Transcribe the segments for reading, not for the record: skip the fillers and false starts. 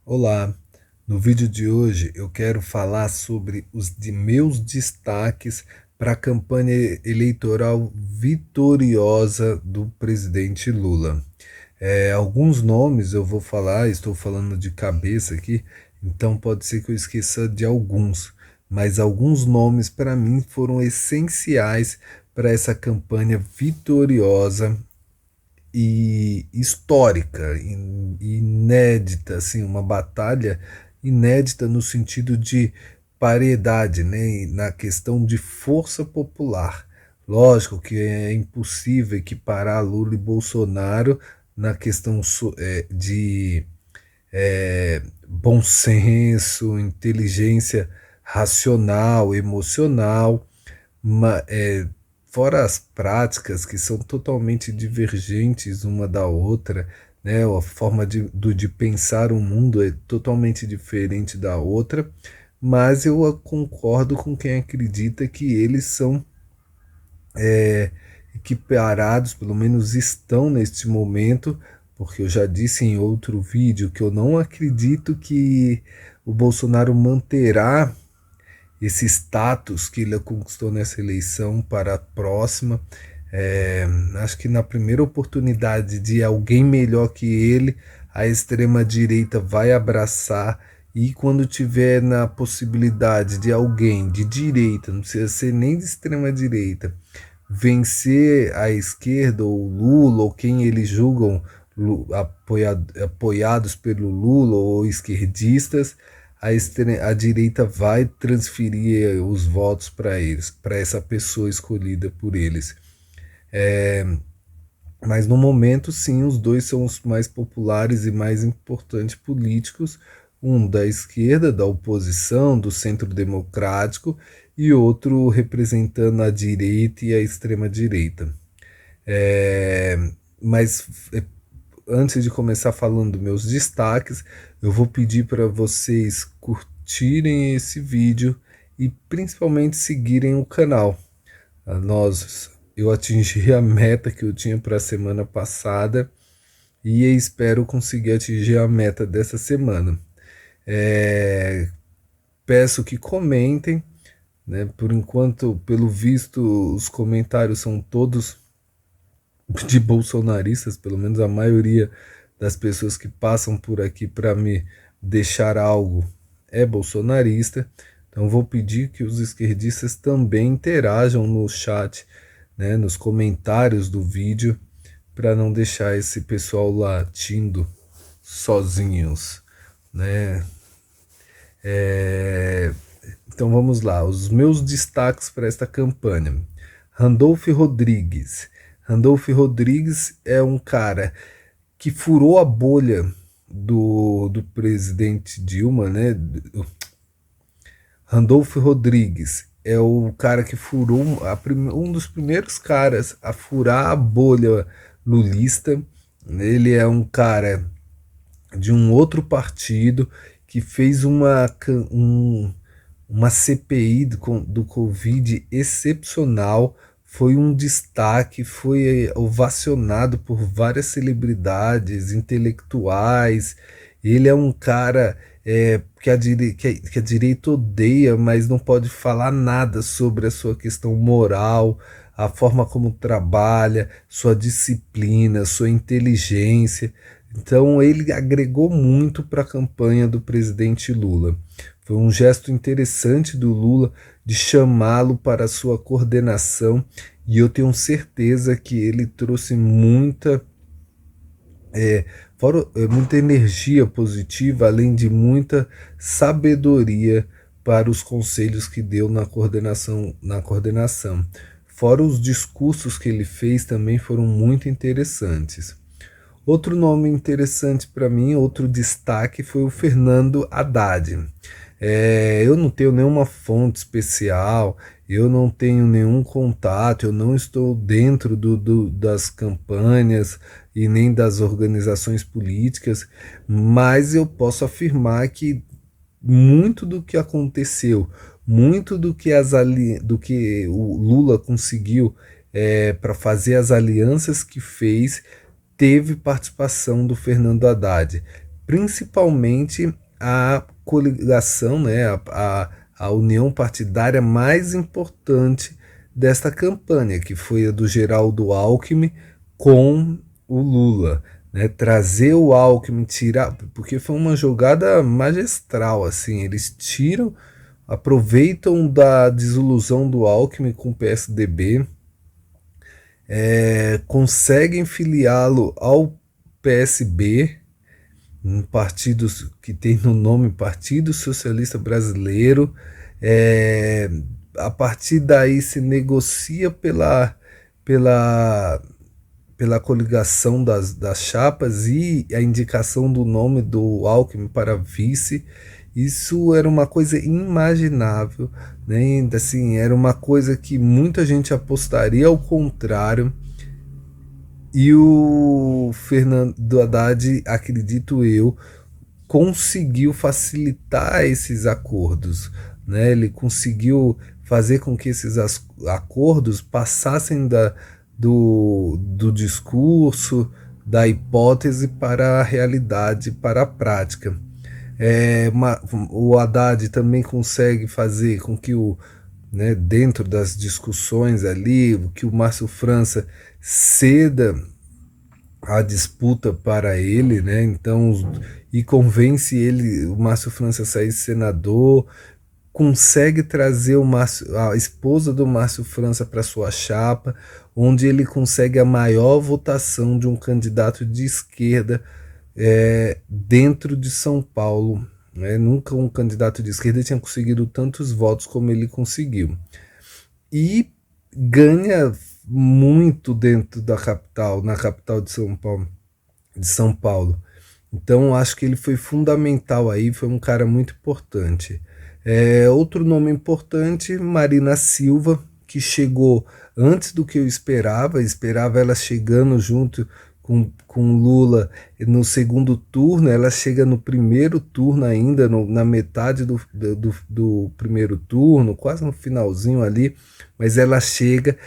Olá, no vídeo de hoje eu quero falar sobre os meus destaques para a campanha eleitoral vitoriosa do presidente Lula. Alguns nomes eu vou falar, estou falando de cabeça aqui, então pode ser que eu esqueça de alguns, mas alguns nomes para mim foram essenciais para essa campanha vitoriosa e histórica, inédita, assim, uma batalha inédita no sentido de paridade, né, na questão de força popular. Lógico que é impossível equiparar Lula e Bolsonaro na questão de bom senso, inteligência racional, emocional, fora as práticas que são totalmente divergentes uma da outra, né? A forma de pensar o mundo é totalmente diferente da outra, mas eu concordo com quem acredita que eles são equiparados, pelo menos estão neste momento, porque eu já disse em outro vídeo que eu não acredito que o Bolsonaro manterá esse status que ele conquistou nessa eleição para a próxima. Acho que na primeira oportunidade de alguém melhor que ele, a extrema-direita vai abraçar, e quando tiver na possibilidade de alguém de direita, não precisa ser nem de extrema-direita, vencer a esquerda, ou Lula, ou quem eles julgam apoiados pelo Lula ou esquerdistas, a direita vai transferir os votos para eles, para essa pessoa escolhida por eles. Mas no momento, sim, os dois são os mais populares e mais importantes políticos, um da esquerda, da oposição, do centro democrático, e outro representando a direita e a extrema-direita. É, mas antes de começar falando meus destaques, eu vou pedir para vocês curtirem esse vídeo e principalmente seguirem o canal. Eu atingi a meta que eu tinha para a semana passada e espero conseguir atingir a meta dessa semana. Peço que comentem, né? Por enquanto, pelo visto, os comentários são todos de bolsonaristas, pelo menos a maioria das pessoas que passam por aqui para me deixar algo é bolsonarista. Então vou pedir que os esquerdistas também interajam no chat, né, nos comentários do vídeo, para não deixar esse pessoal latindo sozinhos, né? Então vamos lá, os meus destaques para esta campanha. Randolph Rodrigues. Randolph Rodrigues é um cara que furou a bolha do presidente Dilma, né? Randolph Rodrigues é o cara que furou um dos primeiros caras a furar a bolha lulista. Ele é um cara de um outro partido que fez uma CPI do Covid excepcional, foi um destaque, foi ovacionado por várias celebridades, intelectuais. Ele é um cara que a direita odeia, mas não pode falar nada sobre a sua questão moral, a forma como trabalha, sua disciplina, sua inteligência. Então ele agregou muito para a campanha do presidente Lula. Foi um gesto interessante do Lula de chamá-lo para a sua coordenação, e eu tenho certeza que ele trouxe muita energia positiva, além de muita sabedoria para os conselhos que deu na coordenação. Fora os discursos que ele fez também foram muito interessantes. Outro nome interessante para mim, outro destaque, foi o Fernando Haddad. Eu não tenho nenhuma fonte especial, eu não tenho nenhum contato, eu não estou dentro das campanhas e nem das organizações políticas, mas eu posso afirmar que muito do que aconteceu, muito do que o Lula conseguiu para fazer as alianças que fez, teve participação do Fernando Haddad. principalmente a coligação, né, a união partidária mais importante desta campanha, que foi a do Geraldo Alckmin com o Lula. Né, trazer o Alckmin, tirar, porque foi uma jogada magistral, assim, eles tiram, aproveitam da desilusão do Alckmin com o PSDB, conseguem filiá-lo ao PSB, um partido que tem no nome Partido Socialista Brasileiro. É, a partir daí se negocia pela, pela coligação das chapas e a indicação do nome do Alckmin para vice. Isso era uma coisa inimaginável, né? Assim, era uma coisa que muita gente apostaria ao contrário. E o Fernando Haddad, acredito eu, conseguiu facilitar esses acordos. Né? Ele conseguiu fazer com que esses acordos passassem do discurso, da hipótese para a realidade, para a prática. O Haddad também consegue fazer com que né, dentro das discussões ali, que o Márcio França ceda a disputa para ele, né? Então, e convence ele, o Márcio França, a sair senador, consegue trazer a esposa do Márcio França para sua chapa, onde ele consegue a maior votação de um candidato de esquerda dentro de São Paulo. Né? Nunca um candidato de esquerda tinha conseguido tantos votos como ele conseguiu. E ganha muito dentro da capital, na capital de São Paulo. Então acho que ele foi fundamental aí, foi um cara muito importante. Outro nome importante, Marina Silva, que chegou antes do que eu esperava ela chegando junto com Lula no segundo turno, ela chega no primeiro turno ainda, na metade do primeiro turno, quase no finalzinho ali, mas ela chega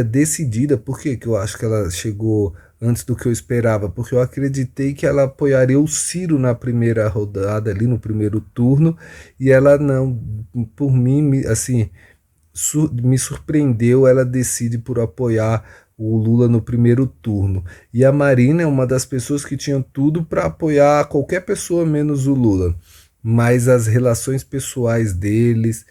decidida. Por que eu acho que ela chegou antes do que eu esperava? Porque eu acreditei que ela apoiaria o Ciro na primeira rodada, ali no primeiro turno, e ela não, por mim, assim, me surpreendeu, ela decide por apoiar o Lula no primeiro turno. E a Marina é uma das pessoas que tinha tudo para apoiar qualquer pessoa menos o Lula. Mas as relações pessoais deles,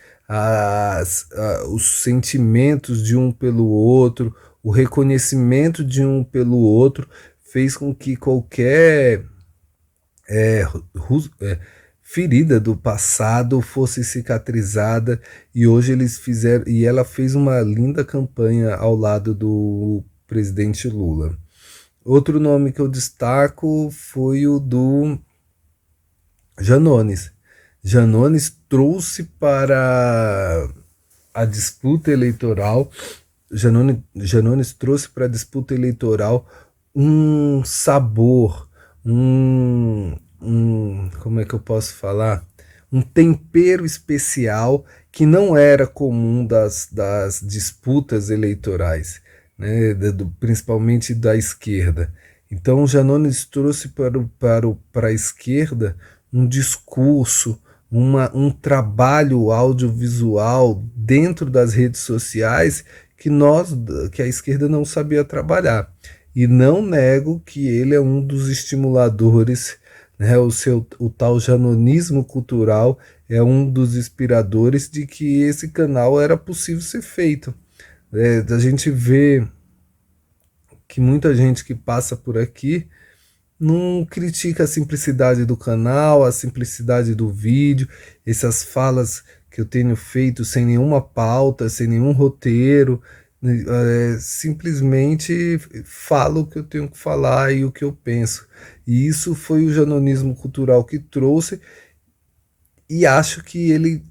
os sentimentos de um pelo outro, o reconhecimento de um pelo outro, fez com que qualquer ferida do passado fosse cicatrizada, e hoje eles fizeram, e ela fez uma linda campanha ao lado do presidente Lula. Outro nome que eu destaco foi o do Janones. Janones trouxe para a disputa eleitoral, Janones trouxe para a disputa eleitoral um sabor, como é que eu posso falar? Um tempero especial que não era comum das disputas eleitorais, né? Principalmente da esquerda. Então, Janones trouxe para a esquerda um discurso, um trabalho audiovisual dentro das redes sociais que a esquerda não sabia trabalhar. E não nego que ele é um dos estimuladores, né? O tal janonismo cultural é um dos inspiradores de que esse canal era possível ser feito. A gente vê que muita gente que passa por aqui não critica a simplicidade do canal, a simplicidade do vídeo, essas falas que eu tenho feito sem nenhuma pauta, sem nenhum roteiro, simplesmente falo o que eu tenho que falar e o que eu penso. E isso foi o janonismo cultural que trouxe, e acho que ele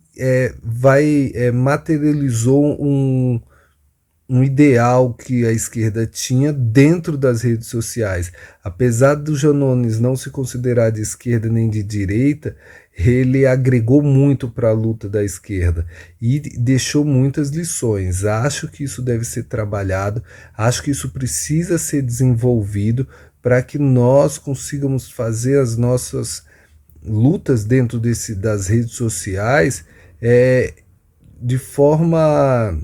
materializou um ideal que a esquerda tinha dentro das redes sociais. Apesar do Janones não se considerar de esquerda nem de direita, ele agregou muito para a luta da esquerda e deixou muitas lições. Acho que isso deve ser trabalhado, acho que isso precisa ser desenvolvido, para que nós consigamos fazer as nossas lutas dentro das redes sociais de forma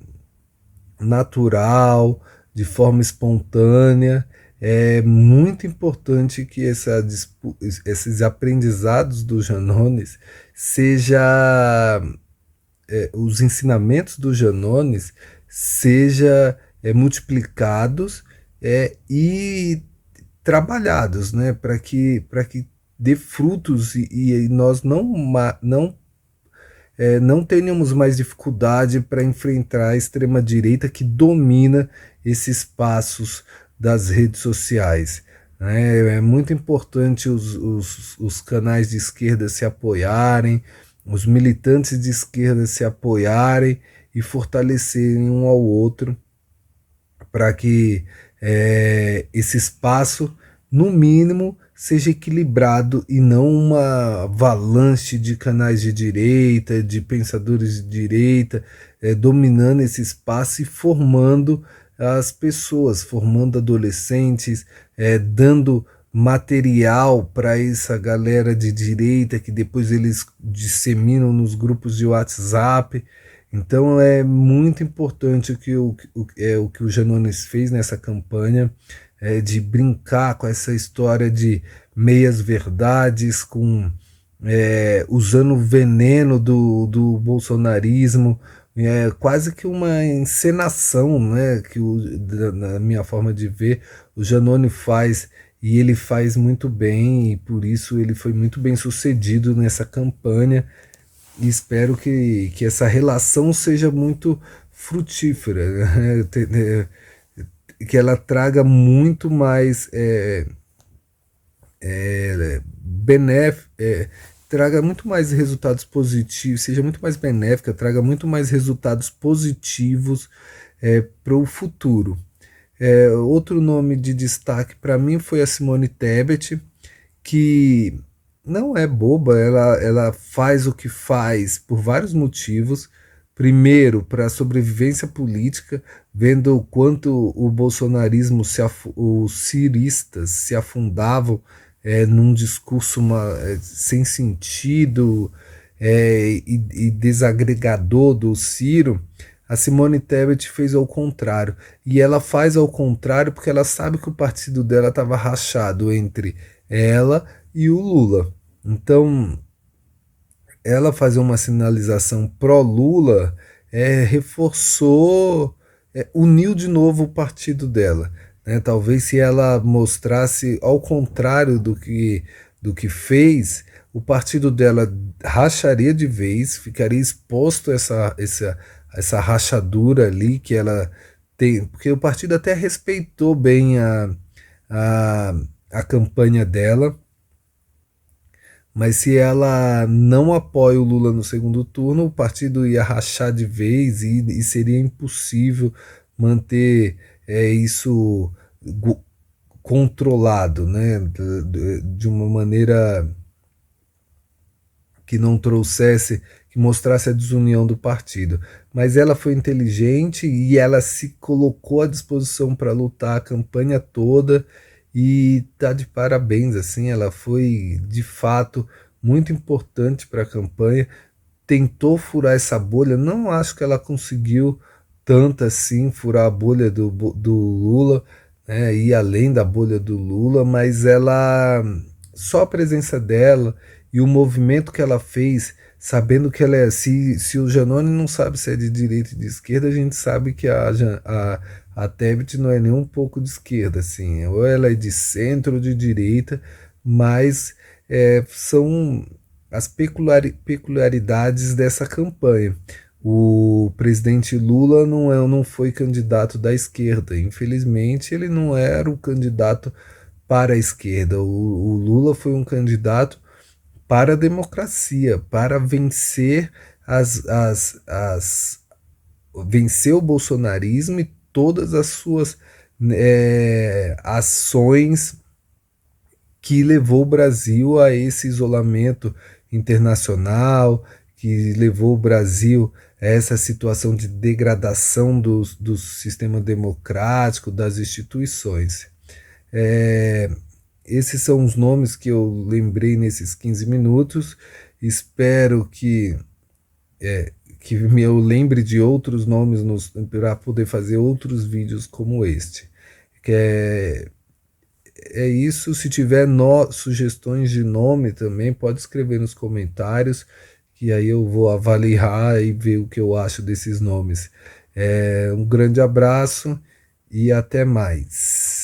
natural, de forma espontânea. É muito importante que esses aprendizados do Janones seja os ensinamentos do Janones seja multiplicados e trabalhados, né, para que dê frutos e nós não tenhamos mais dificuldade para enfrentar a extrema-direita que domina esses espaços das redes sociais. É muito importante os canais de esquerda se apoiarem, os militantes de esquerda se apoiarem e fortalecerem um ao outro para que esse espaço, no mínimo, seja equilibrado e não uma avalanche de canais de direita, de pensadores de direita, dominando esse espaço e formando as pessoas, formando adolescentes, dando material para essa galera de direita que depois eles disseminam nos grupos de WhatsApp. Então é muito importante o que o Janones fez nessa campanha, de brincar com essa história de meias verdades, usando o veneno do bolsonarismo, quase que uma encenação, né, na minha forma de ver, o Janone faz, e ele faz muito bem, e por isso ele foi muito bem sucedido nessa campanha, e espero que essa relação seja muito frutífera, né? Que ela traga muito mais traga muito mais resultados positivos, seja muito mais benéfica, traga muito mais resultados positivos para o futuro. Outro nome de destaque para mim foi a Simone Tebet, que não é boba, ela faz o que faz por vários motivos. Primeiro, para a sobrevivência política, vendo o quanto o bolsonarismo, os ciristas se afundavam num discurso sem sentido e desagregador do Ciro. A Simone Tebet fez ao contrário. E ela faz ao contrário porque ela sabe que o partido dela estava rachado entre ela e o Lula. Então, ela fazer uma sinalização pró-Lula reforçou, uniu de novo o partido dela. Né? Talvez se ela mostrasse ao contrário do que fez, o partido dela racharia de vez, ficaria exposto a essa rachadura ali que ela tem, porque o partido até respeitou bem a, a campanha dela, mas se ela não apoia o Lula no segundo turno, o partido ia rachar de vez e seria impossível manter isso controlado, né, de uma maneira que não trouxesse, que mostrasse a desunião do partido. Mas ela foi inteligente e ela se colocou à disposição para lutar a campanha toda e tá de parabéns, assim, ela foi de fato muito importante para a campanha, tentou furar essa bolha, não acho que ela conseguiu tanto assim furar a bolha do Lula, né, ir além da bolha do Lula, mas ela, só a presença dela e o movimento que ela fez, sabendo que ela se o Janone não sabe se é de direita e de esquerda, a gente sabe que a Tebet não é nem um pouco de esquerda, assim, ou ela é de centro ou de direita, mas são as peculiaridades dessa campanha. O presidente Lula não foi candidato da esquerda, infelizmente ele não era o candidato para a esquerda, o Lula foi um candidato para a democracia, para vencer vencer o bolsonarismo e todas as suas ações que levou o Brasil a esse isolamento internacional, que levou o Brasil a essa situação de degradação do sistema democrático, das instituições. esses são os nomes que eu lembrei nesses 15 minutos. Espero que eu lembre de outros nomes para poder fazer outros vídeos como este. Que é isso. Se tiver sugestões de nome também, pode escrever nos comentários, que aí eu vou avaliar e ver o que eu acho desses nomes. Um grande abraço e até mais.